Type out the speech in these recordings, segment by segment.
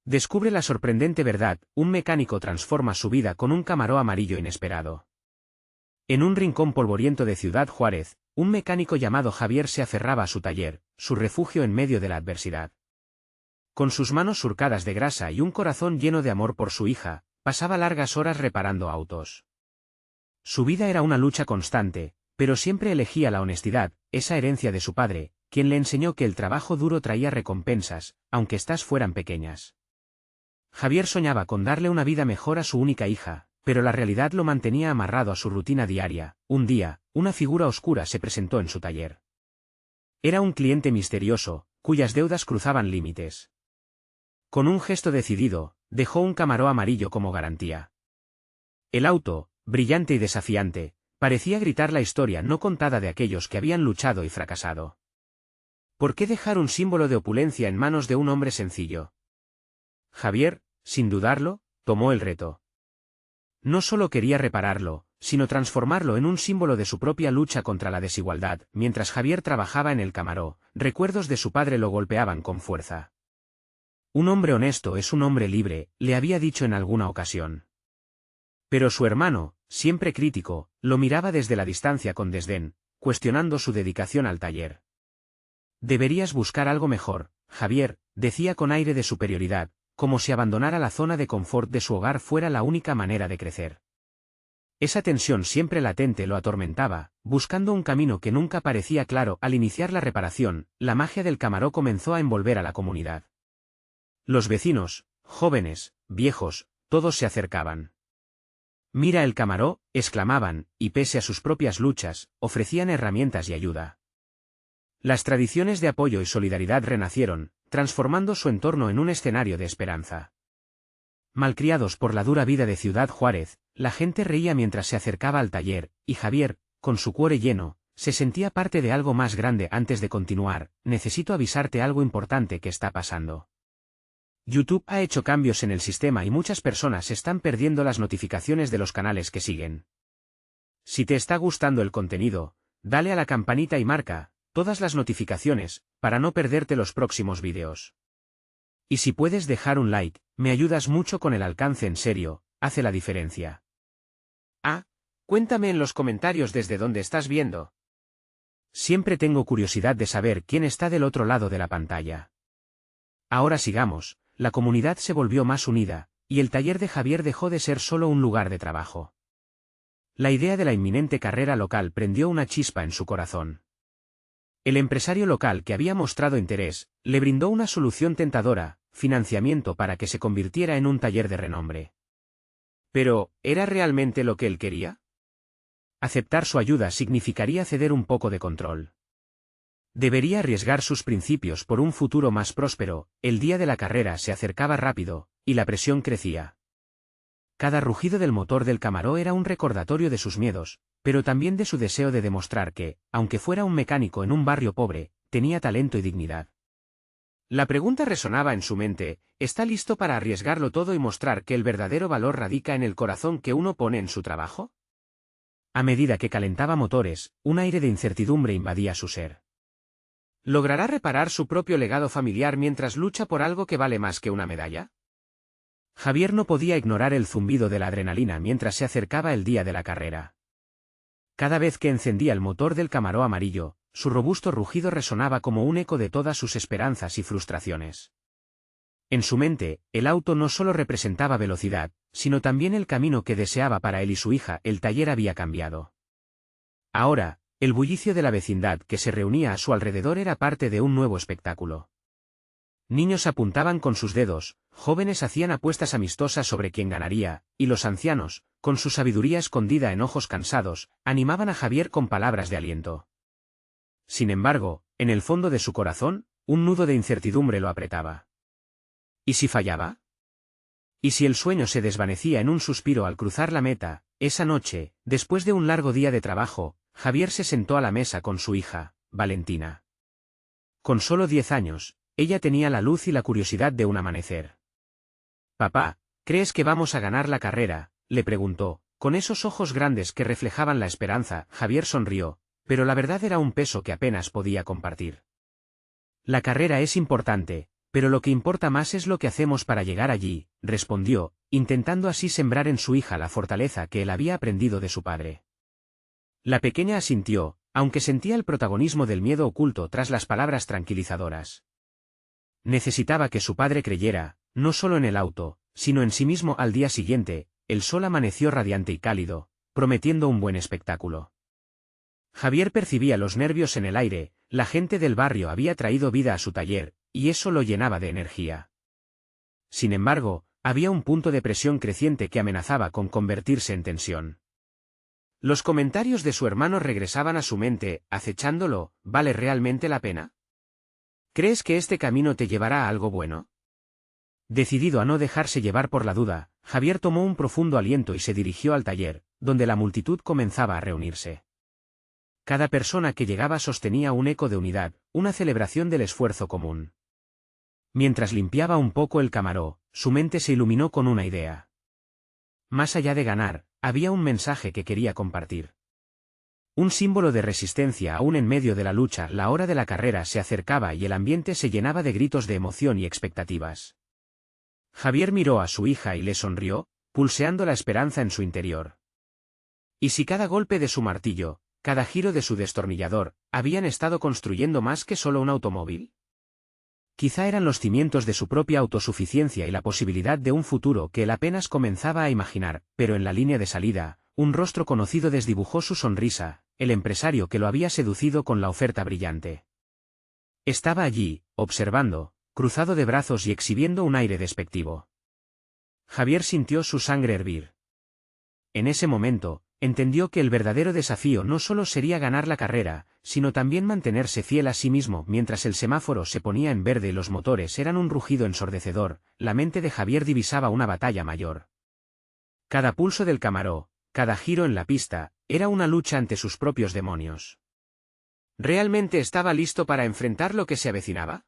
Descubre la sorprendente verdad: un mecánico transforma su vida con un Camaro amarillo inesperado. En un rincón polvoriento de Ciudad Juárez, un mecánico llamado Javier se aferraba a su taller, su refugio en medio de la adversidad. Con sus manos surcadas de grasa y un corazón lleno de amor por su hija, pasaba largas horas reparando autos. Su vida era una lucha constante, pero siempre elegía la honestidad, esa herencia de su padre, quien le enseñó que el trabajo duro traía recompensas, aunque éstas fueran pequeñas. Javier soñaba con darle una vida mejor a su única hija, pero la realidad lo mantenía amarrado a su rutina diaria. Un día, una figura oscura se presentó en su taller. Era un cliente misterioso, cuyas deudas cruzaban límites. Con un gesto decidido, dejó un Camaro amarillo como garantía. El auto, brillante y desafiante, parecía gritar la historia no contada de aquellos que habían luchado y fracasado. ¿Por qué dejar un símbolo de opulencia en manos de un hombre sencillo? Javier, sin dudarlo, tomó el reto. No solo quería repararlo, sino transformarlo en un símbolo de su propia lucha contra la desigualdad. Mientras Javier trabajaba en el Camaro, recuerdos de su padre lo golpeaban con fuerza. Un hombre honesto es un hombre libre, le había dicho en alguna ocasión. Pero su hermano, siempre crítico, lo miraba desde la distancia con desdén, cuestionando su dedicación al taller. Deberías buscar algo mejor, Javier, decía con aire de superioridad, como si abandonar la zona de confort de su hogar fuera la única manera de crecer. Esa tensión siempre latente lo atormentaba, buscando un camino que nunca parecía claro. Al iniciar la reparación, la magia del Camaro comenzó a envolver a la comunidad. Los vecinos, jóvenes, viejos, todos se acercaban. «Mira el Camaro», exclamaban, y pese a sus propias luchas, ofrecían herramientas y ayuda. Las tradiciones de apoyo y solidaridad renacieron, transformando su entorno en un escenario de esperanza. Malcriados por la dura vida de Ciudad Juárez, la gente reía mientras se acercaba al taller, y Javier, con su cuore lleno, se sentía parte de algo más grande. Antes de continuar, necesito avisarte algo importante que está pasando. YouTube ha hecho cambios en el sistema y muchas personas están perdiendo las notificaciones de los canales que siguen. Si te está gustando el contenido, dale a la campanita y marca todas las notificaciones, para no perderte los próximos vídeos. Y si puedes dejar un like, me ayudas mucho con el alcance. En serio, hace la diferencia. Cuéntame en los comentarios desde dónde estás viendo. Siempre tengo curiosidad de saber quién está del otro lado de la pantalla. Ahora sigamos, la comunidad se volvió más unida, y el taller de Javier dejó de ser solo un lugar de trabajo. La idea de la inminente carrera local prendió una chispa en su corazón. El empresario local que había mostrado interés, le brindó una solución tentadora: financiamiento para que se convirtiera en un taller de renombre. Pero, ¿era realmente lo que él quería? Aceptar su ayuda significaría ceder un poco de control. Debería arriesgar sus principios por un futuro más próspero. El día de la carrera se acercaba rápido, y la presión crecía. Cada rugido del motor del Camaro era un recordatorio de sus miedos, pero también de su deseo de demostrar que, aunque fuera un mecánico en un barrio pobre, tenía talento y dignidad. La pregunta resonaba en su mente: ¿está listo para arriesgarlo todo y mostrar que el verdadero valor radica en el corazón que uno pone en su trabajo? A medida que calentaba motores, un aire de incertidumbre invadía su ser. ¿Logrará reparar su propio legado familiar mientras lucha por algo que vale más que una medalla? Javier no podía ignorar el zumbido de la adrenalina mientras se acercaba el día de la carrera. Cada vez que encendía el motor del Camaro amarillo, su robusto rugido resonaba como un eco de todas sus esperanzas y frustraciones. En su mente, el auto no solo representaba velocidad, sino también el camino que deseaba para él y su hija. El taller había cambiado. Ahora, el bullicio de la vecindad que se reunía a su alrededor era parte de un nuevo espectáculo. Niños apuntaban con sus dedos, jóvenes hacían apuestas amistosas sobre quién ganaría, y los ancianos, con su sabiduría escondida en ojos cansados, animaban a Javier con palabras de aliento. Sin embargo, en el fondo de su corazón, un nudo de incertidumbre lo apretaba. ¿Y si fallaba? ¿Y si el sueño se desvanecía en un suspiro al cruzar la meta? Esa noche, después de un largo día de trabajo, Javier se sentó a la mesa con su hija, Valentina. Con solo 10 años, ella tenía la luz y la curiosidad de un amanecer. «Papá, ¿crees que vamos a ganar la carrera?», le preguntó, con esos ojos grandes que reflejaban la esperanza. Javier sonrió, pero la verdad era un peso que apenas podía compartir. «La carrera es importante, Pero lo que importa más es lo que hacemos para llegar allí, respondió, intentando así sembrar en su hija la fortaleza que él había aprendido de su padre. La pequeña asintió, aunque sentía el protagonismo del miedo oculto tras las palabras tranquilizadoras. Necesitaba que su padre creyera, no solo en el auto, sino en sí mismo. Al día siguiente, el sol amaneció radiante y cálido, prometiendo un buen espectáculo. Javier percibía los nervios en el aire, la gente del barrio había traído vida a su taller, y eso lo llenaba de energía. Sin embargo, había un punto de presión creciente que amenazaba con convertirse en tensión. Los comentarios de su hermano regresaban a su mente, acechándolo. ¿Vale realmente la pena? ¿Crees que este camino te llevará a algo bueno? Decidido a no dejarse llevar por la duda, Javier tomó un profundo aliento y se dirigió al taller, donde la multitud comenzaba a reunirse. Cada persona que llegaba sostenía un eco de unidad, una celebración del esfuerzo común. Mientras limpiaba un poco el camaró, su mente se iluminó con una idea. Más allá de ganar, había un mensaje que quería compartir. Un símbolo de resistencia aún en medio de la lucha. La hora de la carrera se acercaba y el ambiente se llenaba de gritos de emoción y expectativas. Javier miró a su hija y le sonrió, pulseando la esperanza en su interior. ¿Y si cada golpe de su martillo, cada giro de su destornillador, habían estado construyendo más que solo un automóvil? Quizá eran los cimientos de su propia autosuficiencia y la posibilidad de un futuro que él apenas comenzaba a imaginar, pero en la línea de salida, un rostro conocido desdibujó su sonrisa, el empresario que lo había seducido con la oferta brillante. Estaba allí, observando, cruzado de brazos y exhibiendo un aire despectivo. Javier sintió su sangre hervir. En ese momento, entendió que el verdadero desafío no solo sería ganar la carrera, sino también mantenerse fiel a sí mismo. Mientras el semáforo se ponía en verde y los motores eran un rugido ensordecedor, la mente de Javier divisaba una batalla mayor. Cada pulso del camaró, cada giro en la pista, era una lucha ante sus propios demonios. ¿Realmente estaba listo para enfrentar lo que se avecinaba?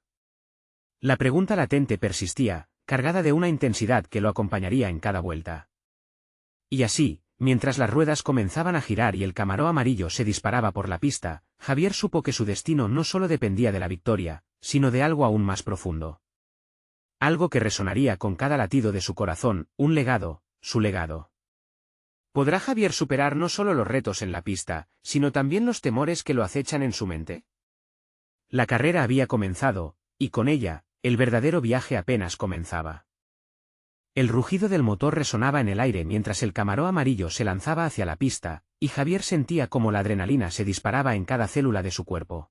La pregunta latente persistía, cargada de una intensidad que lo acompañaría en cada vuelta. Y así, mientras las ruedas comenzaban a girar y el camaró amarillo se disparaba por la pista, Javier supo que su destino no solo dependía de la victoria, sino de algo aún más profundo. Algo que resonaría con cada latido de su corazón, un legado, su legado. ¿Podrá Javier superar no solo los retos en la pista, sino también los temores que lo acechan en su mente? La carrera había comenzado, y con ella, el verdadero viaje apenas comenzaba. El rugido del motor resonaba en el aire mientras el camaró amarillo se lanzaba hacia la pista, y Javier sentía como la adrenalina se disparaba en cada célula de su cuerpo.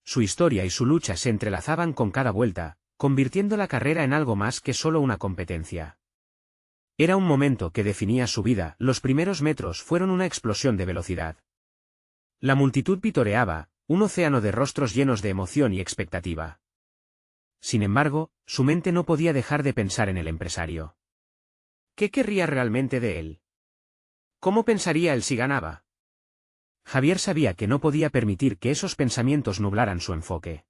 Su historia y su lucha se entrelazaban con cada vuelta, convirtiendo la carrera en algo más que solo una competencia. Era un momento que definía su vida. Los primeros metros fueron una explosión de velocidad. La multitud vitoreaba, un océano de rostros llenos de emoción y expectativa. Sin embargo, su mente no podía dejar de pensar en el empresario. ¿Qué querría realmente de él? ¿Cómo pensaría él si ganaba? Javier sabía que no podía permitir que esos pensamientos nublaran su enfoque.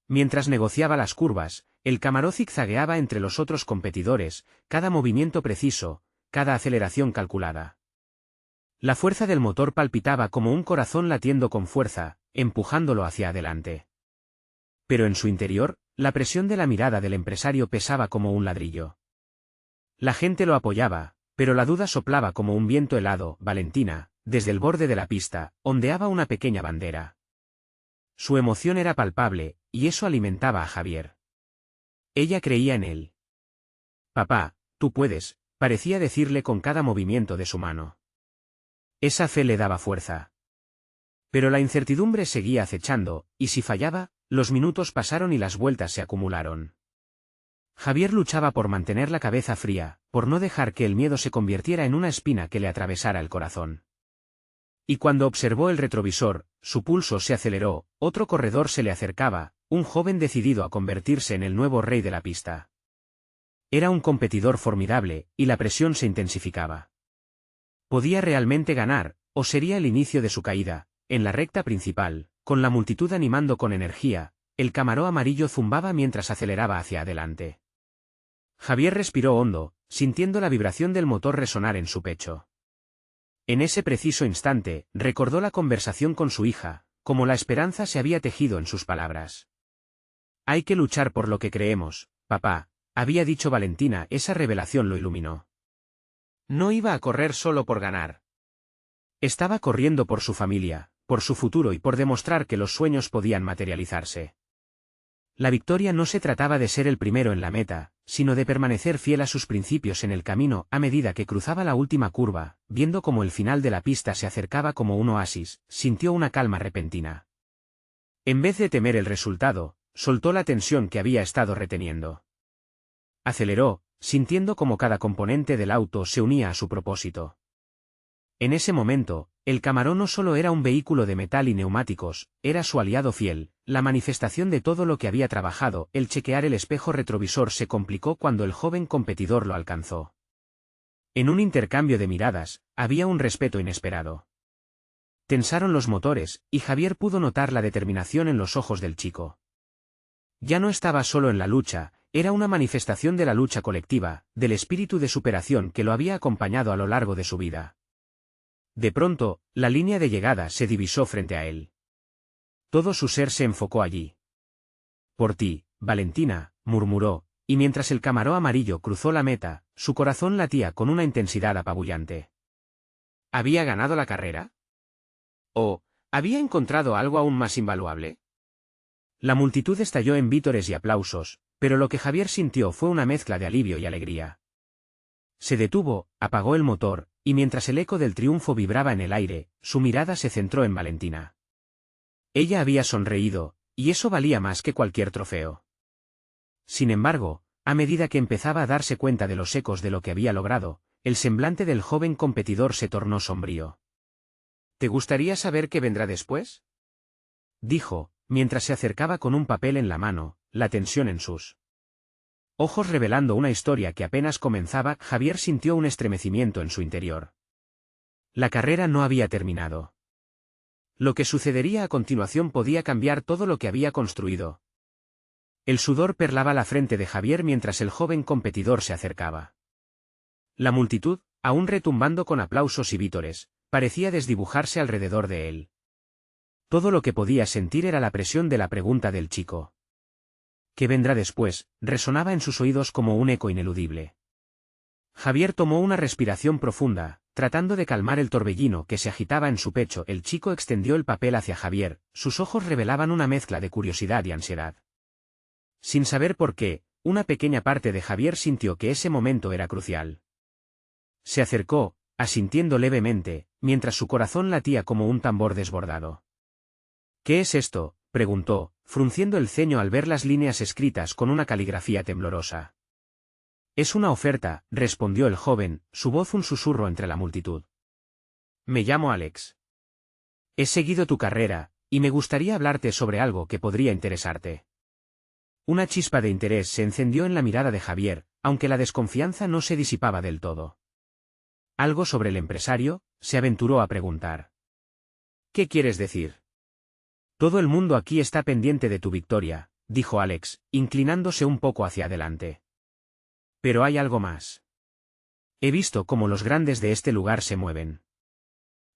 Mientras negociaba las curvas, el camaró zigzagueaba entre los otros competidores, cada movimiento preciso, cada aceleración calculada. La fuerza del motor palpitaba como un corazón latiendo con fuerza, empujándolo hacia adelante. Pero en su interior, la presión de la mirada del empresario pesaba como un ladrillo. La gente lo apoyaba, pero la duda soplaba como un viento helado. Valentina, desde el borde de la pista, ondeaba una pequeña bandera. Su emoción era palpable, y eso alimentaba a Javier. Ella creía en él. «Papá, tú puedes», parecía decirle con cada movimiento de su mano. Esa fe le daba fuerza. Pero la incertidumbre seguía acechando, y si fallaba, los minutos pasaron y las vueltas se acumularon. Javier luchaba por mantener la cabeza fría, por no dejar que el miedo se convirtiera en una espina que le atravesara el corazón. Y cuando observó el retrovisor, su pulso se aceleró. Otro corredor se le acercaba, un joven decidido a convertirse en el nuevo rey de la pista. Era un competidor formidable, y la presión se intensificaba. ¿Podía realmente ganar, o sería el inicio de su caída? En la recta principal, con la multitud animando con energía, el camaró amarillo zumbaba mientras aceleraba hacia adelante. Javier respiró hondo, sintiendo la vibración del motor resonar en su pecho. En ese preciso instante, recordó la conversación con su hija, como la esperanza se había tejido en sus palabras. Hay que luchar por lo que creemos, papá, había dicho Valentina. Esa revelación lo iluminó. No iba a correr solo por ganar. Estaba corriendo por su familia, por su futuro y por demostrar que los sueños podían materializarse. La victoria no se trataba de ser el primero en la meta, sino de permanecer fiel a sus principios en el camino. A medida que cruzaba la última curva, viendo cómo el final de la pista se acercaba como un oasis, sintió una calma repentina. En vez de temer el resultado, soltó la tensión que había estado reteniendo. Aceleró, sintiendo cómo cada componente del auto se unía a su propósito. En ese momento, el Camaro no solo era un vehículo de metal y neumáticos, era su aliado fiel, la manifestación de todo lo que había trabajado. El chequear el espejo retrovisor se complicó cuando el joven competidor lo alcanzó. En un intercambio de miradas, había un respeto inesperado. Tensaron los motores, y Javier pudo notar la determinación en los ojos del chico. Ya no estaba solo en la lucha, era una manifestación de la lucha colectiva, del espíritu de superación que lo había acompañado a lo largo de su vida. De pronto, la línea de llegada se divisó frente a él. Todo su ser se enfocó allí. «Por ti, Valentina», murmuró, y mientras el Camaro amarillo cruzó la meta, su corazón latía con una intensidad apabullante. ¿Había ganado la carrera? ¿O había encontrado algo aún más invaluable? La multitud estalló en vítores y aplausos, pero lo que Javier sintió fue una mezcla de alivio y alegría. Se detuvo, apagó el motor, y mientras el eco del triunfo vibraba en el aire, su mirada se centró en Valentina. Ella había sonreído, y eso valía más que cualquier trofeo. Sin embargo, a medida que empezaba a darse cuenta de los ecos de lo que había logrado, el semblante del joven competidor se tornó sombrío. ¿Te gustaría saber qué vendrá después?, dijo, mientras se acercaba con un papel en la mano, la tensión en sus ojos revelando una historia que apenas comenzaba. Javier sintió un estremecimiento en su interior. La carrera no había terminado. Lo que sucedería a continuación podía cambiar todo lo que había construido. El sudor perlaba la frente de Javier mientras el joven competidor se acercaba. La multitud, aún retumbando con aplausos y vítores, parecía desdibujarse alrededor de él. Todo lo que podía sentir era la presión de la pregunta del chico. ¿Qué vendrá después?, resonaba en sus oídos como un eco ineludible. Javier tomó una respiración profunda, tratando de calmar el torbellino que se agitaba en su pecho. El chico extendió el papel hacia Javier, sus ojos revelaban una mezcla de curiosidad y ansiedad. Sin saber por qué, una pequeña parte de Javier sintió que ese momento era crucial. Se acercó, asintiendo levemente, mientras su corazón latía como un tambor desbordado. «¿Qué es esto?», preguntó, frunciendo el ceño al ver las líneas escritas con una caligrafía temblorosa. «Es una oferta», respondió el joven, su voz un susurro entre la multitud. «Me llamo Alex. He seguido tu carrera, y me gustaría hablarte sobre algo que podría interesarte». Una chispa de interés se encendió en la mirada de Javier, aunque la desconfianza no se disipaba del todo. «¿Algo sobre el empresario?», se aventuró a preguntar. «¿Qué quieres decir?». «Todo el mundo aquí está pendiente de tu victoria», dijo Alex, inclinándose un poco hacia adelante. «Pero hay algo más. He visto cómo los grandes de este lugar se mueven.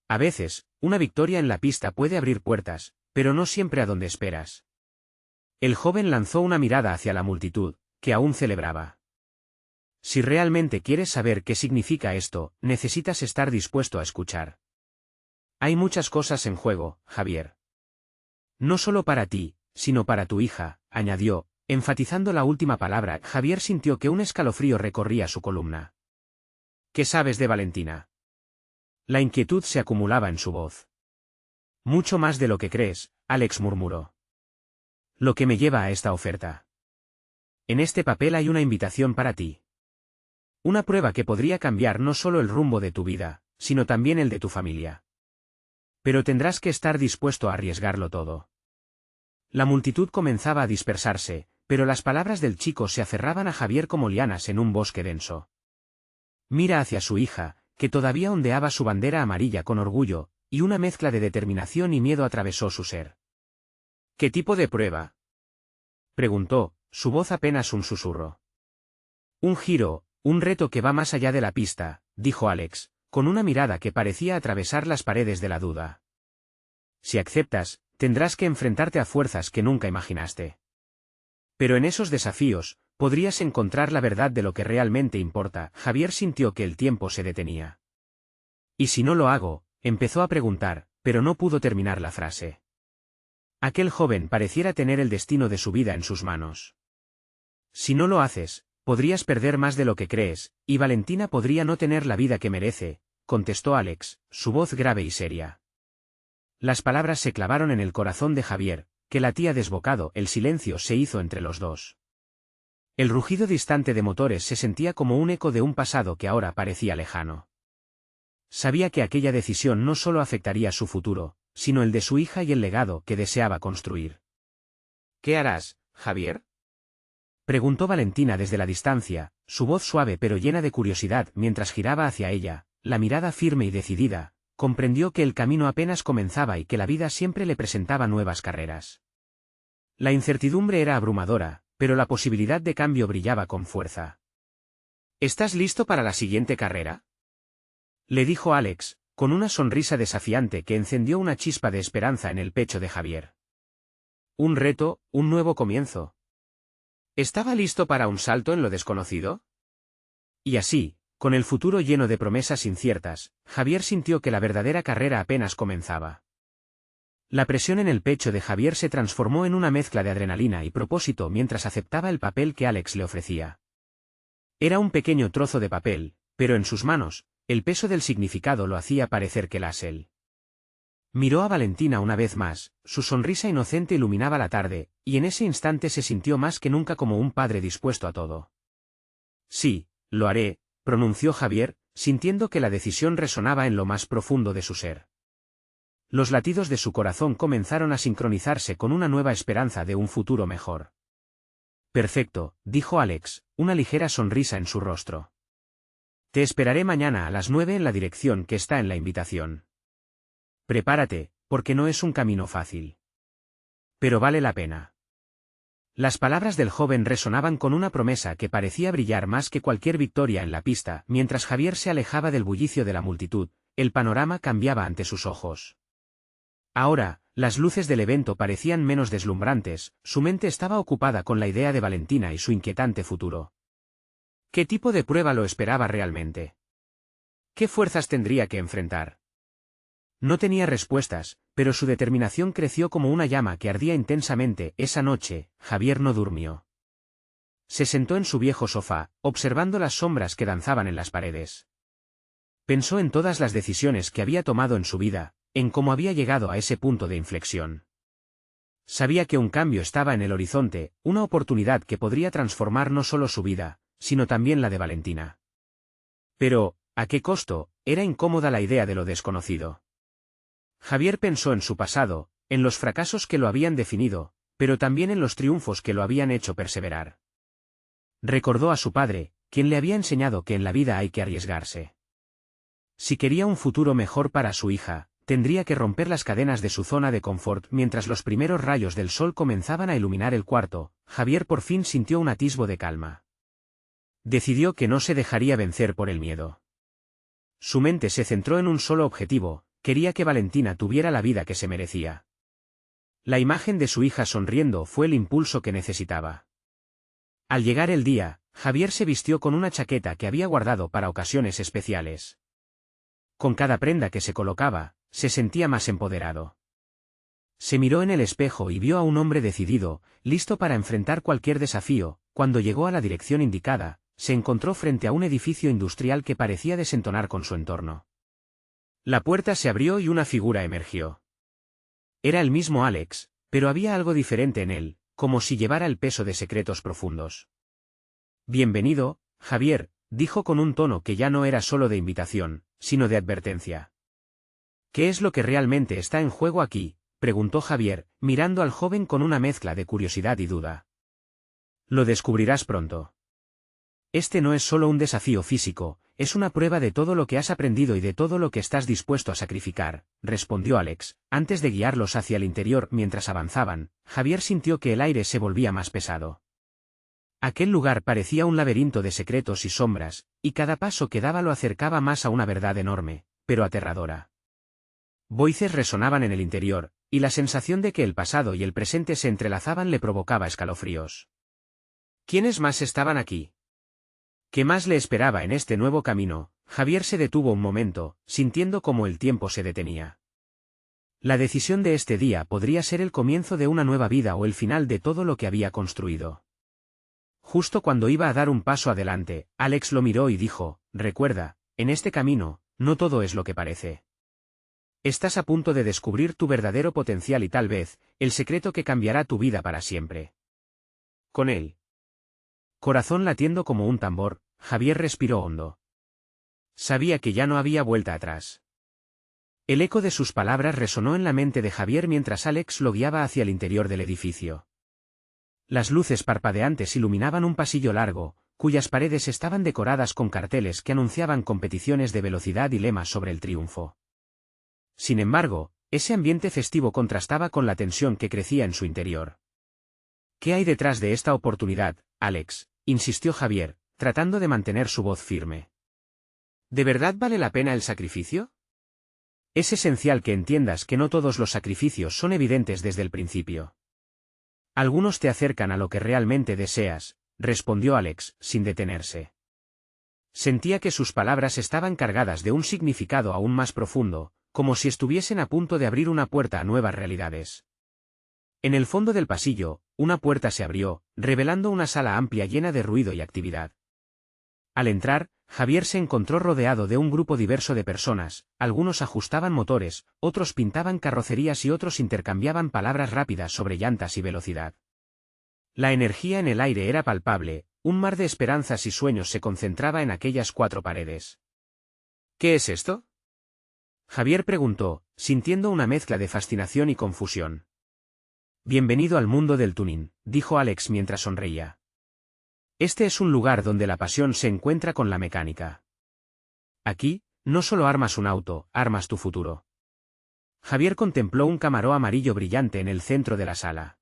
A veces, una victoria en la pista puede abrir puertas, pero no siempre a donde esperas». El joven lanzó una mirada hacia la multitud, que aún celebraba. «Si realmente quieres saber qué significa esto, necesitas estar dispuesto a escuchar. Hay muchas cosas en juego, Javier. No solo para ti, sino para tu hija», añadió, enfatizando la última palabra. Javier sintió que un escalofrío recorría su columna. «¿Qué sabes de Valentina?». La inquietud se acumulaba en su voz. «Mucho más de lo que crees», Alex murmuró. «Lo que me lleva a esta oferta. En este papel hay una invitación para ti. Una prueba que podría cambiar no solo el rumbo de tu vida, sino también el de tu familia. Pero tendrás que estar dispuesto a arriesgarlo todo». La multitud comenzaba a dispersarse, pero las palabras del chico se aferraban a Javier como lianas en un bosque denso. Mira hacia su hija, que todavía ondeaba su bandera amarilla con orgullo, y una mezcla de determinación y miedo atravesó su ser. «¿Qué tipo de prueba?», preguntó, su voz apenas un susurro. «Un giro, un reto que va más allá de la pista», dijo Alex, con una mirada que parecía atravesar las paredes de la duda. «Si aceptas, tendrás que enfrentarte a fuerzas que nunca imaginaste. Pero en esos desafíos, podrías encontrar la verdad de lo que realmente importa. Javier sintió que el tiempo se detenía. ¿Y si no lo hago? Empezó a preguntar, pero no pudo terminar la frase. Aquel joven pareciera tener el destino de su vida en sus manos. Si no lo haces, podrías perder más de lo que crees, y Valentina podría no tener la vida que merece, contestó Alex, su voz grave y seria. Las palabras se clavaron en el corazón de Javier, que latía desbocado. El silencio se hizo entre los dos. El rugido distante de motores se sentía como un eco de un pasado que ahora parecía lejano. Sabía que aquella decisión no solo afectaría su futuro, sino el de su hija y el legado que deseaba construir. ¿Qué harás, Javier? Preguntó Valentina desde la distancia, su voz suave pero llena de curiosidad. Mientras giraba hacia ella, la mirada firme y decidida, comprendió que el camino apenas comenzaba y que la vida siempre le presentaba nuevas carreras. La incertidumbre era abrumadora, pero la posibilidad de cambio brillaba con fuerza. ¿Estás listo para la siguiente carrera?, le dijo Alex, con una sonrisa desafiante que encendió una chispa de esperanza en el pecho de Javier. Un reto, un nuevo comienzo. ¿Estaba listo para un salto en lo desconocido? Y así, con el futuro lleno de promesas inciertas, Javier sintió que la verdadera carrera apenas comenzaba. La presión en el pecho de Javier se transformó en una mezcla de adrenalina y propósito mientras aceptaba el papel que Alex le ofrecía. Era un pequeño trozo de papel, pero en sus manos, el peso del significado lo hacía parecer que él. Miró a Valentina una vez más, su sonrisa inocente iluminaba la tarde, y en ese instante se sintió más que nunca como un padre dispuesto a todo. Sí, lo haré, pronunció Javier, sintiendo que la decisión resonaba en lo más profundo de su ser. Los latidos de su corazón comenzaron a sincronizarse con una nueva esperanza de un futuro mejor. Perfecto, dijo Alex, una ligera sonrisa en su rostro. Te esperaré mañana a las 9 en la dirección que está en la invitación. Prepárate, porque no es un camino fácil. Pero vale la pena. Las palabras del joven resonaban con una promesa que parecía brillar más que cualquier victoria en la pista. Mientras Javier se alejaba del bullicio de la multitud, el panorama cambiaba ante sus ojos. Ahora, las luces del evento parecían menos deslumbrantes, su mente estaba ocupada con la idea de Valentina y su inquietante futuro. ¿Qué tipo de prueba lo esperaba realmente? ¿Qué fuerzas tendría que enfrentar? No tenía respuestas, pero su determinación creció como una llama que ardía intensamente. Esa noche, Javier no durmió. Se sentó en su viejo sofá, observando las sombras que danzaban en las paredes. Pensó en todas las decisiones que había tomado en su vida, en cómo había llegado a ese punto de inflexión. Sabía que un cambio estaba en el horizonte, una oportunidad que podría transformar no solo su vida, sino también la de Valentina. Pero, ¿a qué costo? Era incómoda la idea de lo desconocido. Javier pensó en su pasado, en los fracasos que lo habían definido, pero también en los triunfos que lo habían hecho perseverar. Recordó a su padre, quien le había enseñado que en la vida hay que arriesgarse. Si quería un futuro mejor para su hija, tendría que romper las cadenas de su zona de confort. Mientras los primeros rayos del sol comenzaban a iluminar el cuarto, Javier por fin sintió un atisbo de calma. Decidió que no se dejaría vencer por el miedo. Su mente se centró en un solo objetivo: quería que Valentina tuviera la vida que se merecía. La imagen de su hija sonriendo fue el impulso que necesitaba. Al llegar el día, Javier se vistió con una chaqueta que había guardado para ocasiones especiales. Con cada prenda que se colocaba, se sentía más empoderado. Se miró en el espejo y vio a un hombre decidido, listo para enfrentar cualquier desafío. Cuando llegó a la dirección indicada, se encontró frente a un edificio industrial que parecía desentonar con su entorno. La puerta se abrió y una figura emergió. Era el mismo Alex, pero había algo diferente en él, como si llevara el peso de secretos profundos. Bienvenido, Javier, dijo con un tono que ya no era solo de invitación, sino de advertencia. ¿Qué es lo que realmente está en juego aquí?, preguntó Javier, mirando al joven con una mezcla de curiosidad y duda. Lo descubrirás pronto. Este no es solo un desafío físico, es una prueba de todo lo que has aprendido y de todo lo que estás dispuesto a sacrificar, respondió Alex. Antes de guiarlos hacia el interior. Mientras avanzaban, Javier sintió que el aire se volvía más pesado. Aquel lugar parecía un laberinto de secretos y sombras, y cada paso que daba lo acercaba más a una verdad enorme, pero aterradora. Voces resonaban en el interior, y la sensación de que el pasado y el presente se entrelazaban le provocaba escalofríos. ¿Quiénes más estaban aquí? ¿Qué más le esperaba en este nuevo camino? Javier se detuvo un momento, sintiendo cómo el tiempo se detenía. La decisión de este día podría ser el comienzo de una nueva vida o el final de todo lo que había construido. Justo cuando iba a dar un paso adelante, Alex lo miró y dijo, recuerda, en este camino, no todo es lo que parece. Estás a punto de descubrir tu verdadero potencial y tal vez, el secreto que cambiará tu vida para siempre. Con él. Corazón latiendo como un tambor, Javier respiró hondo. Sabía que ya no había vuelta atrás. El eco de sus palabras resonó en la mente de Javier mientras Alex lo guiaba hacia el interior del edificio. Las luces parpadeantes iluminaban un pasillo largo, cuyas paredes estaban decoradas con carteles que anunciaban competiciones de velocidad y lemas sobre el triunfo. Sin embargo, ese ambiente festivo contrastaba con la tensión que crecía en su interior. ¿Qué hay detrás de esta oportunidad, Alex?, insistió Javier, tratando de mantener su voz firme. ¿De verdad vale la pena el sacrificio? Es esencial que entiendas que no todos los sacrificios son evidentes desde el principio. Algunos te acercan a lo que realmente deseas, respondió Alex, sin detenerse. Sentía que sus palabras estaban cargadas de un significado aún más profundo, como si estuviesen a punto de abrir una puerta a nuevas realidades. En el fondo del pasillo, una puerta se abrió, revelando una sala amplia llena de ruido y actividad. Al entrar, Javier se encontró rodeado de un grupo diverso de personas, algunos ajustaban motores, otros pintaban carrocerías y otros intercambiaban palabras rápidas sobre llantas y velocidad. La energía en el aire era palpable, un mar de esperanzas y sueños se concentraba en aquellas 4 paredes. ¿Qué es esto?, Javier preguntó, sintiendo una mezcla de fascinación y confusión. Bienvenido al mundo del tuning, dijo Alex mientras sonreía. Este es un lugar donde la pasión se encuentra con la mecánica. Aquí, no solo armas un auto, armas tu futuro. Javier contempló un Camaro amarillo brillante en el centro de la sala.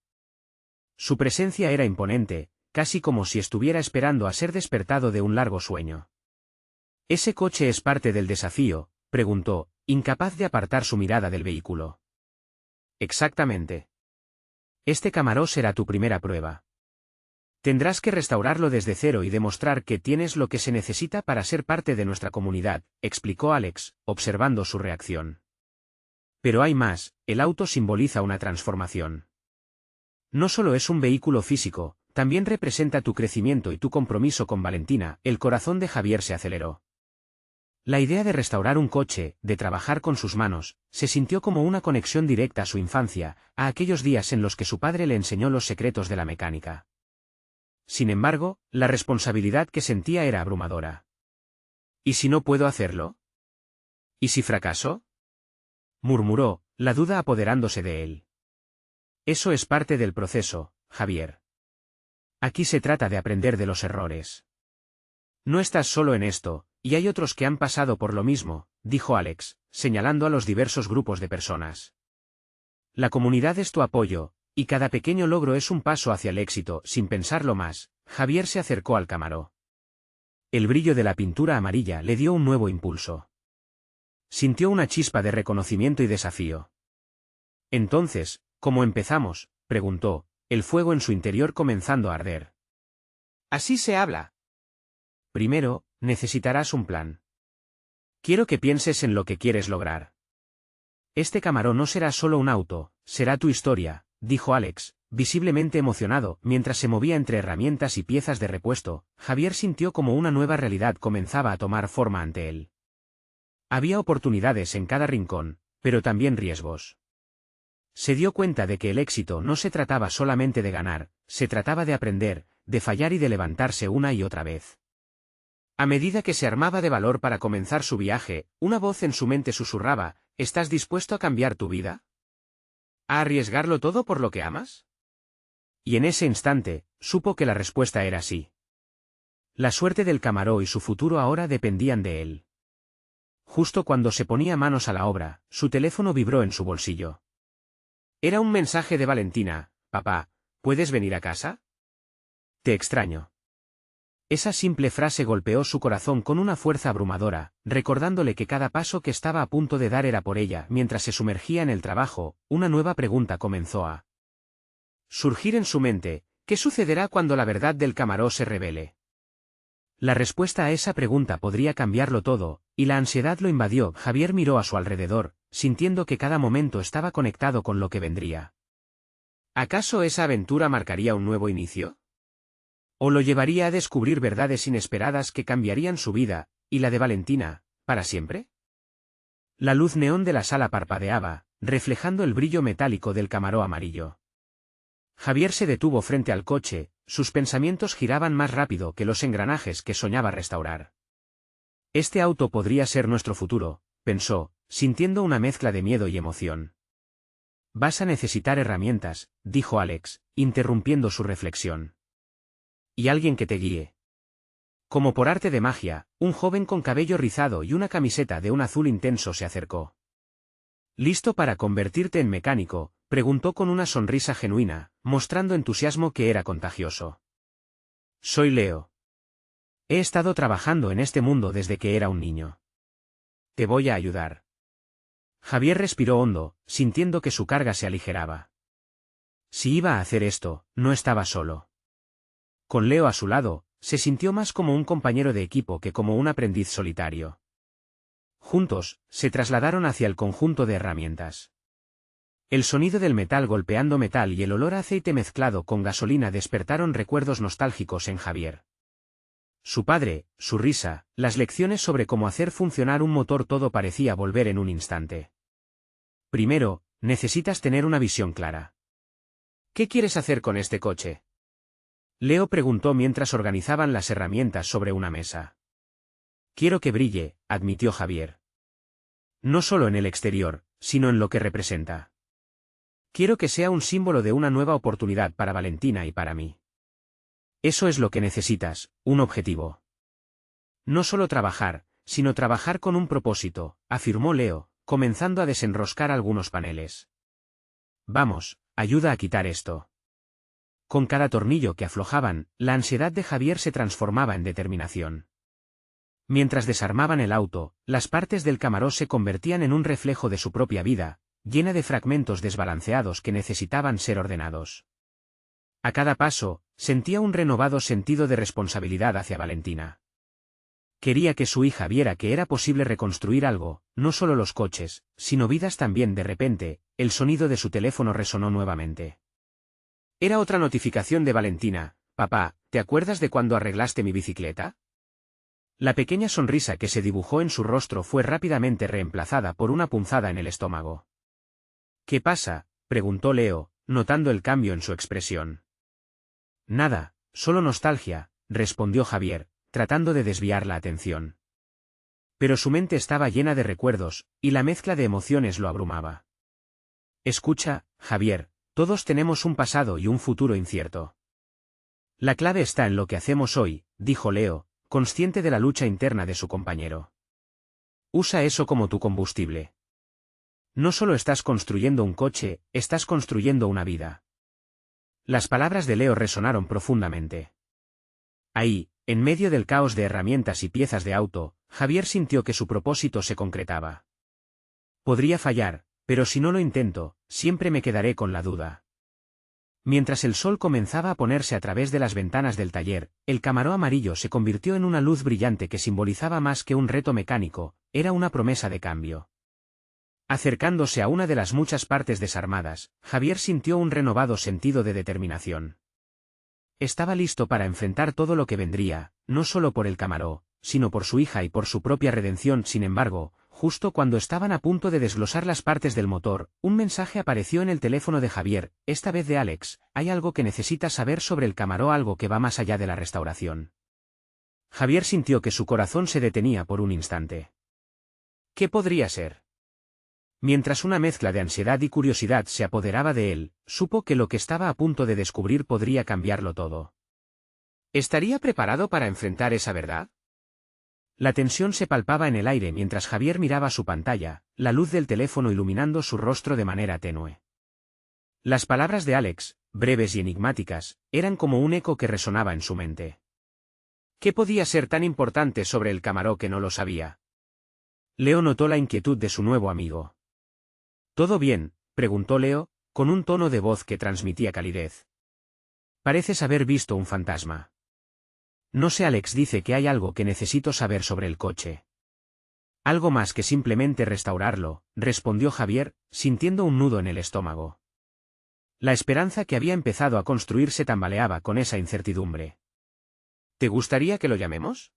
Su presencia era imponente, casi como si estuviera esperando a ser despertado de un largo sueño. ¿Ese coche es parte del desafío?, preguntó, incapaz de apartar su mirada del vehículo. Exactamente. Este Camaro será tu primera prueba. Tendrás que restaurarlo desde cero y demostrar que tienes lo que se necesita para ser parte de nuestra comunidad, explicó Alex, observando su reacción. Pero hay más, el auto simboliza una transformación. No solo es un vehículo físico, también representa tu crecimiento y tu compromiso con Valentina. El corazón de Javier se aceleró. La idea de restaurar un coche, de trabajar con sus manos, se sintió como una conexión directa a su infancia, a aquellos días en los que su padre le enseñó los secretos de la mecánica. Sin embargo, la responsabilidad que sentía era abrumadora. ¿Y si no puedo hacerlo? ¿Y si fracaso?, murmuró, la duda apoderándose de él. Eso es parte del proceso, Javier. Aquí se trata de aprender de los errores. No estás solo en esto, y hay otros que han pasado por lo mismo, dijo Alex, señalando a los diversos grupos de personas. La comunidad es tu apoyo, y cada pequeño logro es un paso hacia el éxito. Sin pensarlo más, Javier se acercó al Camaro. El brillo de la pintura amarilla le dio un nuevo impulso. Sintió una chispa de reconocimiento y desafío. Entonces, ¿cómo empezamos?, preguntó, el fuego en su interior comenzando a arder. Así se habla. Primero, necesitarás un plan. Quiero que pienses en lo que quieres lograr. Este Camaro no será solo un auto, será tu historia, dijo Alex, visiblemente emocionado. Mientras se movía entre herramientas y piezas de repuesto, Javier sintió como una nueva realidad comenzaba a tomar forma ante él. Había oportunidades en cada rincón, pero también riesgos. Se dio cuenta de que el éxito no se trataba solamente de ganar, se trataba de aprender, de fallar y de levantarse una y otra vez. A medida que se armaba de valor para comenzar su viaje, una voz en su mente susurraba, ¿estás dispuesto a cambiar tu vida? ¿A arriesgarlo todo por lo que amas? Y en ese instante, supo que la respuesta era sí. La suerte del Camaro y su futuro ahora dependían de él. Justo cuando se ponía manos a la obra, su teléfono vibró en su bolsillo. Era un mensaje de Valentina. Papá, ¿puedes venir a casa? Te extraño. Esa simple frase golpeó su corazón con una fuerza abrumadora, recordándole que cada paso que estaba a punto de dar era por ella. Mientras se sumergía en el trabajo, una nueva pregunta comenzó a surgir en su mente. ¿Qué sucederá cuando la verdad del Camaró se revele? La respuesta a esa pregunta podría cambiarlo todo, y la ansiedad lo invadió. Javier miró a su alrededor, sintiendo que cada momento estaba conectado con lo que vendría. ¿Acaso esa aventura marcaría un nuevo inicio? ¿O lo llevaría a descubrir verdades inesperadas que cambiarían su vida, y la de Valentina, para siempre? La luz neón de la sala parpadeaba, reflejando el brillo metálico del Camaró amarillo. Javier se detuvo frente al coche, sus pensamientos giraban más rápido que los engranajes que soñaba restaurar. Este auto podría ser nuestro futuro, pensó, sintiendo una mezcla de miedo y emoción. Vas a necesitar herramientas, dijo Alex, interrumpiendo su reflexión. Y alguien que te guíe. Como por arte de magia, un joven con cabello rizado y una camiseta de un azul intenso se acercó. ¿Listo para convertirte en mecánico?, preguntó con una sonrisa genuina, mostrando entusiasmo que era contagioso. Soy Leo. He estado trabajando en este mundo desde que era un niño. Te voy a ayudar. Javier respiró hondo, sintiendo que su carga se aligeraba. Si iba a hacer esto, no estaba solo. Con Leo a su lado, se sintió más como un compañero de equipo que como un aprendiz solitario. Juntos, se trasladaron hacia el conjunto de herramientas. El sonido del metal golpeando metal y el olor a aceite mezclado con gasolina despertaron recuerdos nostálgicos en Javier. Su padre, su risa, las lecciones sobre cómo hacer funcionar un motor, todo parecía volver en un instante. Primero, necesitas tener una visión clara. ¿Qué quieres hacer con este coche? Leo preguntó mientras organizaban las herramientas sobre una mesa. Quiero que brille, admitió Javier. No solo en el exterior, sino en lo que representa. Quiero que sea un símbolo de una nueva oportunidad para Valentina y para mí. Eso es lo que necesitas, un objetivo. No solo trabajar, sino trabajar con un propósito, afirmó Leo, comenzando a desenroscar algunos paneles. Vamos, ayuda a quitar esto. Con cada tornillo que aflojaban, la ansiedad de Javier se transformaba en determinación. Mientras desarmaban el auto, las partes del Camaró se convertían en un reflejo de su propia vida, llena de fragmentos desbalanceados que necesitaban ser ordenados. A cada paso, sentía un renovado sentido de responsabilidad hacia Valentina. Quería que su hija viera que era posible reconstruir algo, no solo los coches, sino vidas también. De repente, el sonido de su teléfono resonó nuevamente. Era otra notificación de Valentina. Papá, ¿te acuerdas de cuando arreglaste mi bicicleta? La pequeña sonrisa que se dibujó en su rostro fue rápidamente reemplazada por una punzada en el estómago. ¿Qué pasa?, preguntó Leo, notando el cambio en su expresión. Nada, solo nostalgia, respondió Javier, tratando de desviar la atención. Pero su mente estaba llena de recuerdos, y la mezcla de emociones lo abrumaba. Escucha, Javier, todos tenemos un pasado y un futuro incierto. La clave está en lo que hacemos hoy, dijo Leo, consciente de la lucha interna de su compañero. Usa eso como tu combustible. No solo estás construyendo un coche, estás construyendo una vida. Las palabras de Leo resonaron profundamente. Ahí, en medio del caos de herramientas y piezas de auto, Javier sintió que su propósito se concretaba. Podría fallar, pero si no lo intento, siempre me quedaré con la duda. Mientras el sol comenzaba a ponerse a través de las ventanas del taller, el Camaró amarillo se convirtió en una luz brillante que simbolizaba más que un reto mecánico, era una promesa de cambio. Acercándose a una de las muchas partes desarmadas, Javier sintió un renovado sentido de determinación. Estaba listo para enfrentar todo lo que vendría, no solo por el Camaró, sino por su hija y por su propia redención. Sin embargo, justo cuando estaban a punto de desglosar las partes del motor, un mensaje apareció en el teléfono de Javier, esta vez de Alex. Hay algo que necesitas saber sobre el Camaró, algo que va más allá de la restauración. Javier sintió que su corazón se detenía por un instante. ¿Qué podría ser? Mientras una mezcla de ansiedad y curiosidad se apoderaba de él, supo que lo que estaba a punto de descubrir podría cambiarlo todo. ¿Estaría preparado para enfrentar esa verdad? La tensión se palpaba en el aire mientras Javier miraba su pantalla, la luz del teléfono iluminando su rostro de manera tenue. Las palabras de Alex, breves y enigmáticas, eran como un eco que resonaba en su mente. ¿Qué podía ser tan importante sobre el Camaró que no lo sabía? Leo notó la inquietud de su nuevo amigo. ¿Todo bien?, preguntó Leo, con un tono de voz que transmitía calidez. Pareces haber visto un fantasma. No sé, Alex dice que hay algo que necesito saber sobre el coche. Algo más que simplemente restaurarlo, respondió Javier, sintiendo un nudo en el estómago. La esperanza que había empezado a construirse tambaleaba con esa incertidumbre. ¿Te gustaría que lo llamemos?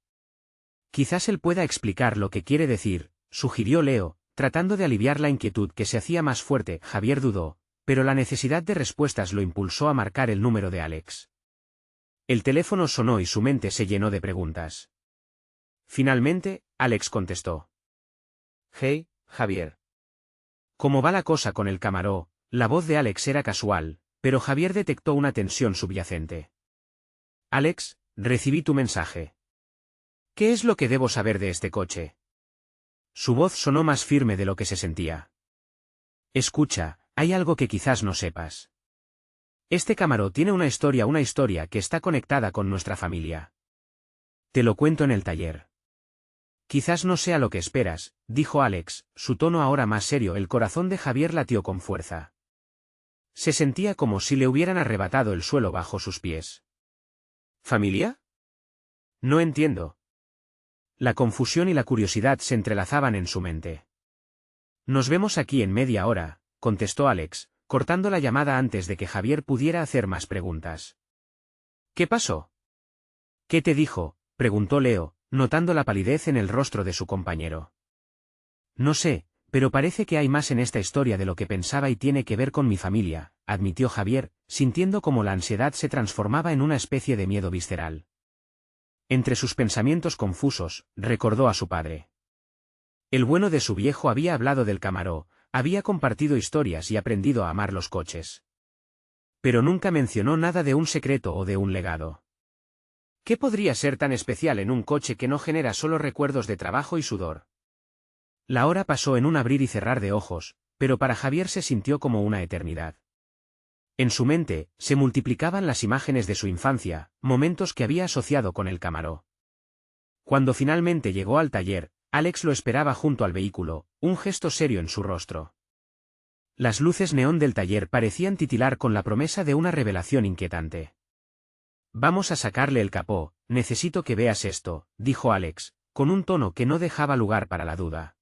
Quizás él pueda explicar lo que quiere decir, sugirió Leo, tratando de aliviar la inquietud que se hacía más fuerte. Javier dudó, pero la necesidad de respuestas lo impulsó a marcar el número de Alex. El teléfono sonó y su mente se llenó de preguntas. Finalmente, Alex contestó. Hey, Javier. ¿Cómo va la cosa con el camaró? La voz de Alex era casual, pero Javier detectó una tensión subyacente. Alex, recibí tu mensaje. ¿Qué es lo que debo saber de este coche? Su voz sonó más firme de lo que se sentía. Escucha, hay algo que quizás no sepas. Este camaró tiene una historia que está conectada con nuestra familia. Te lo cuento en el taller. Quizás no sea lo que esperas, dijo Alex, su tono ahora más serio. El corazón de Javier latió con fuerza. Se sentía como si le hubieran arrebatado el suelo bajo sus pies. ¿Familia? No entiendo. La confusión y la curiosidad se entrelazaban en su mente. Nos vemos aquí en media hora, contestó Alex, cortando la llamada antes de que Javier pudiera hacer más preguntas. ¿Qué pasó? ¿Qué te dijo? Preguntó Leo, notando la palidez en el rostro de su compañero. No sé, pero parece que hay más en esta historia de lo que pensaba y tiene que ver con mi familia, admitió Javier, sintiendo como la ansiedad se transformaba en una especie de miedo visceral. Entre sus pensamientos confusos, recordó a su padre. El bueno de su viejo había hablado del camaró, había compartido historias y aprendido a amar los coches. Pero nunca mencionó nada de un secreto o de un legado. ¿Qué podría ser tan especial en un coche que no genera solo recuerdos de trabajo y sudor? La hora pasó en un abrir y cerrar de ojos, pero para Javier se sintió como una eternidad. En su mente, se multiplicaban las imágenes de su infancia, momentos que había asociado con el camaró. Cuando finalmente llegó al taller, Alex lo esperaba junto al vehículo, un gesto serio en su rostro. Las luces neón del taller parecían titilar con la promesa de una revelación inquietante. Vamos a sacarle el capó, necesito que veas esto, dijo Alex, con un tono que no dejaba lugar para la duda.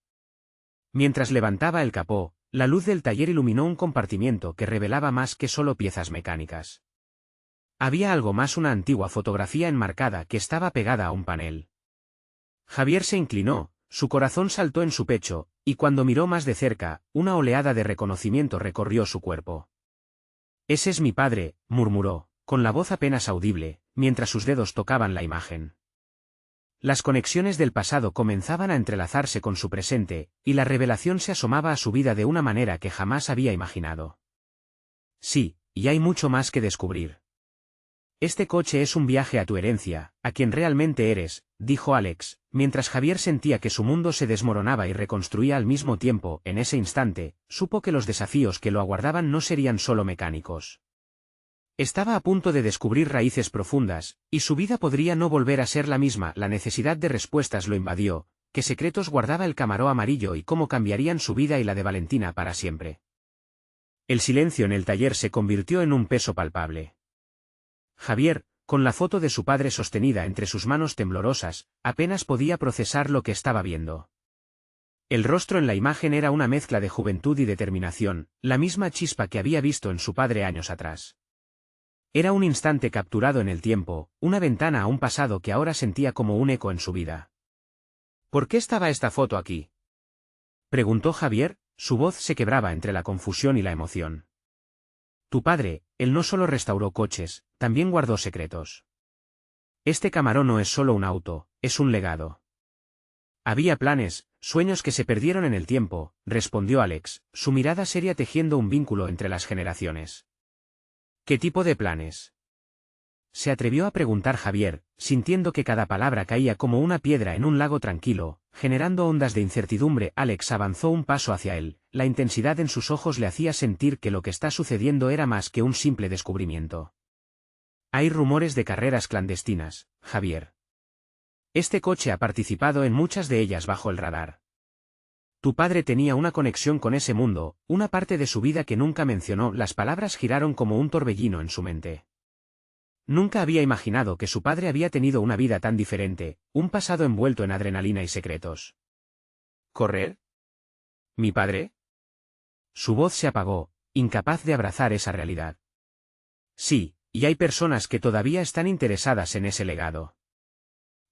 Mientras levantaba el capó, la luz del taller iluminó un compartimiento que revelaba más que solo piezas mecánicas. Había algo más, una antigua fotografía enmarcada que estaba pegada a un panel. Javier se inclinó, su corazón saltó en su pecho, y cuando miró más de cerca, una oleada de reconocimiento recorrió su cuerpo. Ese es mi padre, murmuró, con la voz apenas audible, mientras sus dedos tocaban la imagen. Las conexiones del pasado comenzaban a entrelazarse con su presente, y la revelación se asomaba a su vida de una manera que jamás había imaginado. Sí, y hay mucho más que descubrir. Este coche es un viaje a tu herencia, a quien realmente eres, dijo Alex, mientras Javier sentía que su mundo se desmoronaba y reconstruía al mismo tiempo. En ese instante, supo que los desafíos que lo aguardaban no serían solo mecánicos. Estaba a punto de descubrir raíces profundas, y su vida podría no volver a ser la misma. La necesidad de respuestas lo invadió, qué secretos guardaba el camaró amarillo y cómo cambiarían su vida y la de Valentina para siempre. El silencio en el taller se convirtió en un peso palpable. Javier, con la foto de su padre sostenida entre sus manos temblorosas, apenas podía procesar lo que estaba viendo. El rostro en la imagen era una mezcla de juventud y determinación, la misma chispa que había visto en su padre años atrás. Era un instante capturado en el tiempo, una ventana a un pasado que ahora sentía como un eco en su vida. ¿Por qué estaba esta foto aquí?, preguntó Javier, su voz se quebraba entre la confusión y la emoción. Tu padre, él no solo restauró coches, también guardó secretos. Este camarón no es solo un auto, es un legado. Había planes, sueños que se perdieron en el tiempo, respondió Alex, su mirada seria tejiendo un vínculo entre las generaciones. ¿Qué tipo de planes?, se atrevió a preguntar Javier, sintiendo que cada palabra caía como una piedra en un lago tranquilo, generando ondas de incertidumbre. Alex avanzó un paso hacia él, la intensidad en sus ojos le hacía sentir que lo que está sucediendo era más que un simple descubrimiento. Hay rumores de carreras clandestinas, Javier. Este coche ha participado en muchas de ellas bajo el radar. Tu padre tenía una conexión con ese mundo, una parte de su vida que nunca mencionó. Las palabras giraron como un torbellino en su mente. Nunca había imaginado que su padre había tenido una vida tan diferente, un pasado envuelto en adrenalina y secretos. ¿Correr? ¿Mi padre? Su voz se apagó, incapaz de abrazar esa realidad. Sí, y hay personas que todavía están interesadas en ese legado.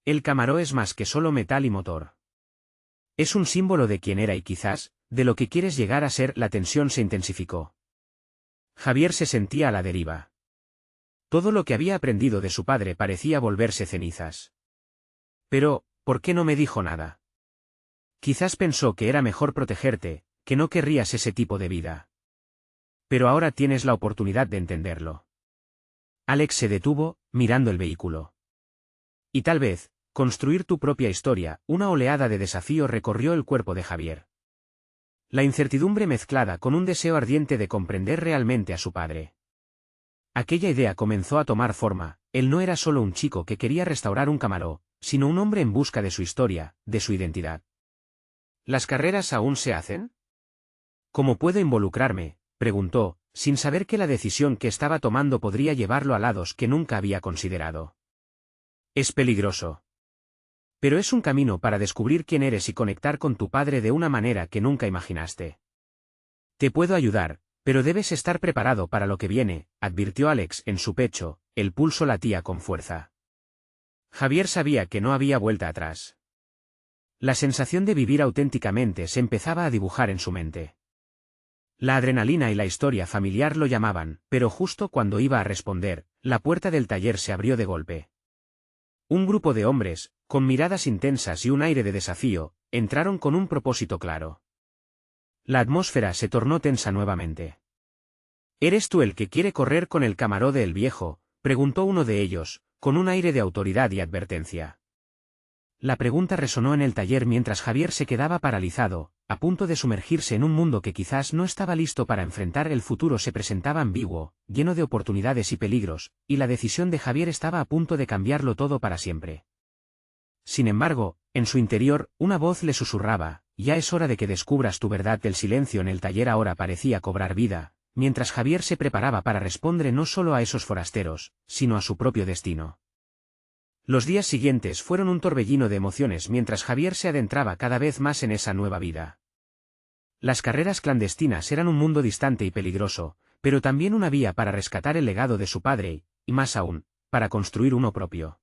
El Camaro es más que solo metal y motor. Es un símbolo de quién era y quizás, de lo que quieres llegar a ser. La tensión se intensificó. Javier se sentía a la deriva. Todo lo que había aprendido de su padre parecía volverse cenizas. Pero, ¿por qué no me dijo nada? Quizás pensó que era mejor protegerte, que no querrías ese tipo de vida. Pero ahora tienes la oportunidad de entenderlo. Alex se detuvo, mirando el vehículo. Y tal vez, construir tu propia historia. Una oleada de desafío recorrió el cuerpo de Javier. La incertidumbre mezclada con un deseo ardiente de comprender realmente a su padre. Aquella idea comenzó a tomar forma. Él no era solo un chico que quería restaurar un Camaro, sino un hombre en busca de su historia, de su identidad. ¿Las carreras aún se hacen? ¿Cómo puedo involucrarme?, preguntó, sin saber que la decisión que estaba tomando podría llevarlo a lados que nunca había considerado. Es peligroso. Pero es un camino para descubrir quién eres y conectar con tu padre de una manera que nunca imaginaste. Te puedo ayudar, pero debes estar preparado para lo que viene, advirtió Alex. En su pecho, el pulso latía con fuerza. Javier sabía que no había vuelta atrás. La sensación de vivir auténticamente se empezaba a dibujar en su mente. La adrenalina y la historia familiar lo llamaban, pero justo cuando iba a responder, la puerta del taller se abrió de golpe. Un grupo de hombres, con miradas intensas y un aire de desafío, entraron con un propósito claro. La atmósfera se tornó tensa nuevamente. ¿Eres tú el que quiere correr con el Camaro del viejo?, preguntó uno de ellos, con un aire de autoridad y advertencia. La pregunta resonó en el taller mientras Javier se quedaba paralizado, a punto de sumergirse en un mundo que quizás no estaba listo para enfrentar. El futuro se presentaba ambiguo, lleno de oportunidades y peligros, y la decisión de Javier estaba a punto de cambiarlo todo para siempre. Sin embargo, en su interior, una voz le susurraba: ya es hora de que descubras tu verdad. El silencio en el taller ahora parecía cobrar vida, mientras Javier se preparaba para responder no solo a esos forasteros, sino a su propio destino. Los días siguientes fueron un torbellino de emociones mientras Javier se adentraba cada vez más en esa nueva vida. Las carreras clandestinas eran un mundo distante y peligroso, pero también una vía para rescatar el legado de su padre y, más aún, para construir uno propio.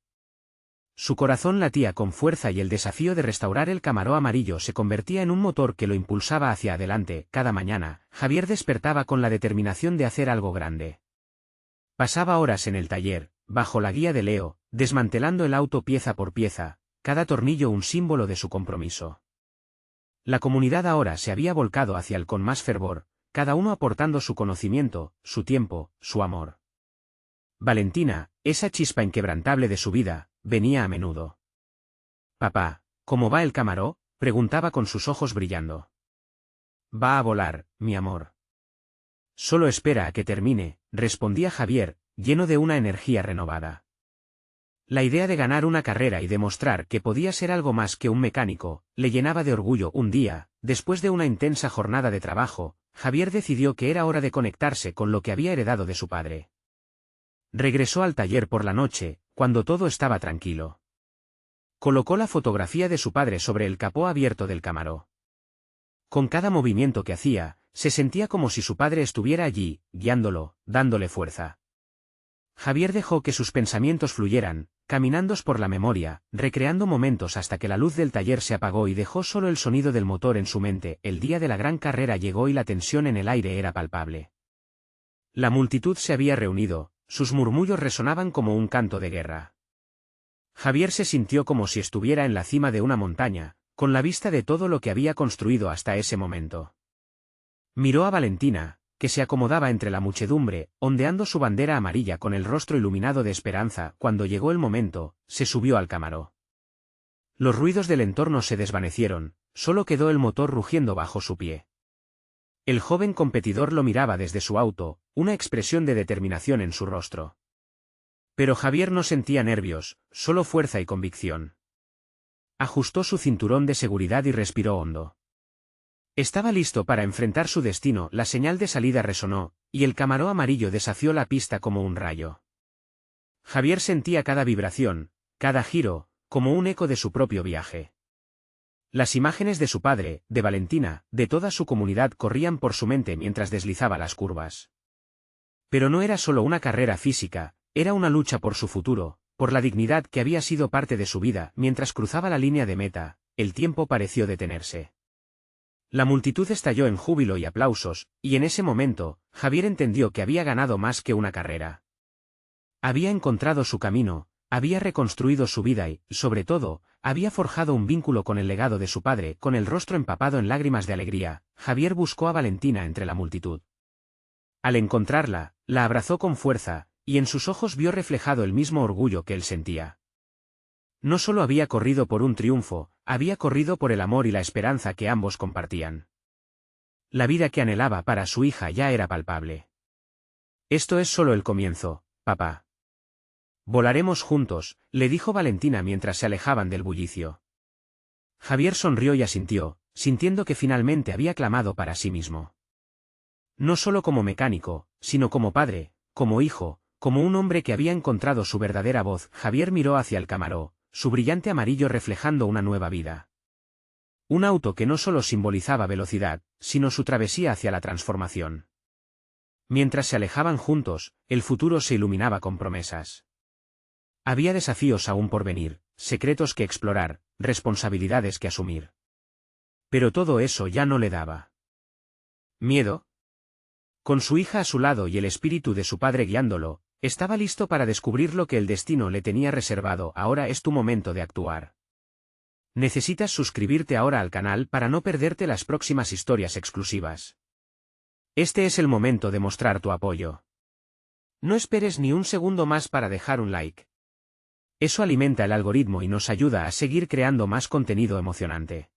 Su corazón latía con fuerza y el desafío de restaurar el Camaro amarillo se convertía en un motor que lo impulsaba hacia adelante. Cada mañana, Javier despertaba con la determinación de hacer algo grande. Pasaba horas en el taller, bajo la guía de Leo, desmantelando el auto pieza por pieza, cada tornillo un símbolo de su compromiso. La comunidad ahora se había volcado hacia él con más fervor, cada uno aportando su conocimiento, su tiempo, su amor. Valentina, esa chispa inquebrantable de su vida, venía a menudo. «Papá, ¿cómo va el Camaro?», preguntaba con sus ojos brillando. «Va a volar, mi amor». «Solo espera a que termine», respondía Javier, lleno de una energía renovada. La idea de ganar una carrera y demostrar que podía ser algo más que un mecánico, le llenaba de orgullo. Un día, después de una intensa jornada de trabajo, Javier decidió que era hora de conectarse con lo que había heredado de su padre. Regresó al taller por la noche, cuando todo estaba tranquilo. Colocó la fotografía de su padre sobre el capó abierto del Camaro. Con cada movimiento que hacía, se sentía como si su padre estuviera allí, guiándolo, dándole fuerza. Javier dejó que sus pensamientos fluyeran, caminando por la memoria, recreando momentos hasta que la luz del taller se apagó y dejó solo el sonido del motor en su mente. El día de la gran carrera llegó y la tensión en el aire era palpable. La multitud se había reunido, sus murmullos resonaban como un canto de guerra. Javier se sintió como si estuviera en la cima de una montaña, con la vista de todo lo que había construido hasta ese momento. Miró a Valentina, que se acomodaba entre la muchedumbre, ondeando su bandera amarilla con el rostro iluminado de esperanza. Cuando llegó el momento, se subió al Camaro. Los ruidos del entorno se desvanecieron, solo quedó el motor rugiendo bajo su pie. El joven competidor lo miraba desde su auto, una expresión de determinación en su rostro. Pero Javier no sentía nervios, solo fuerza y convicción. Ajustó su cinturón de seguridad y respiró hondo. Estaba listo para enfrentar su destino. La señal de salida resonó, y el Camaro amarillo desafió la pista como un rayo. Javier sentía cada vibración, cada giro, como un eco de su propio viaje. Las imágenes de su padre, de Valentina, de toda su comunidad corrían por su mente mientras deslizaba las curvas. Pero no era solo una carrera física, era una lucha por su futuro, por la dignidad que había sido parte de su vida. Mientras cruzaba la línea de meta, el tiempo pareció detenerse. La multitud estalló en júbilo y aplausos, y en ese momento, Javier entendió que había ganado más que una carrera. Había encontrado su camino, había reconstruido su vida y, sobre todo, había forjado un vínculo con el legado de su padre. Con el rostro empapado en lágrimas de alegría, Javier buscó a Valentina entre la multitud. Al encontrarla, la abrazó con fuerza, y en sus ojos vio reflejado el mismo orgullo que él sentía. No solo había corrido por un triunfo, había corrido por el amor y la esperanza que ambos compartían. La vida que anhelaba para su hija ya era palpable. Esto es solo el comienzo, papá. Volaremos juntos, le dijo Valentina mientras se alejaban del bullicio. Javier sonrió y asintió, sintiendo que finalmente había clamado para sí mismo. No solo como mecánico, sino como padre, como hijo, como un hombre que había encontrado su verdadera voz. Javier miró hacia el Camaró, su brillante amarillo reflejando una nueva vida. Un auto que no solo simbolizaba velocidad, sino su travesía hacia la transformación. Mientras se alejaban juntos, el futuro se iluminaba con promesas. Había desafíos aún por venir, secretos que explorar, responsabilidades que asumir. Pero todo eso ya no le daba miedo. Con su hija a su lado y el espíritu de su padre guiándolo, estaba listo para descubrir lo que el destino le tenía reservado. Ahora es tu momento de actuar. Necesitas suscribirte ahora al canal para no perderte las próximas historias exclusivas. Este es el momento de mostrar tu apoyo. No esperes ni un segundo más para dejar un like. Eso alimenta el algoritmo y nos ayuda a seguir creando más contenido emocionante.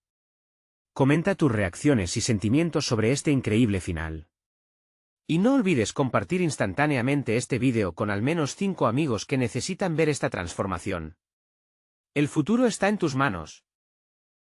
Comenta tus reacciones y sentimientos sobre este increíble final. Y no olvides compartir instantáneamente este vídeo con al menos 5 amigos que necesitan ver esta transformación. El futuro está en tus manos.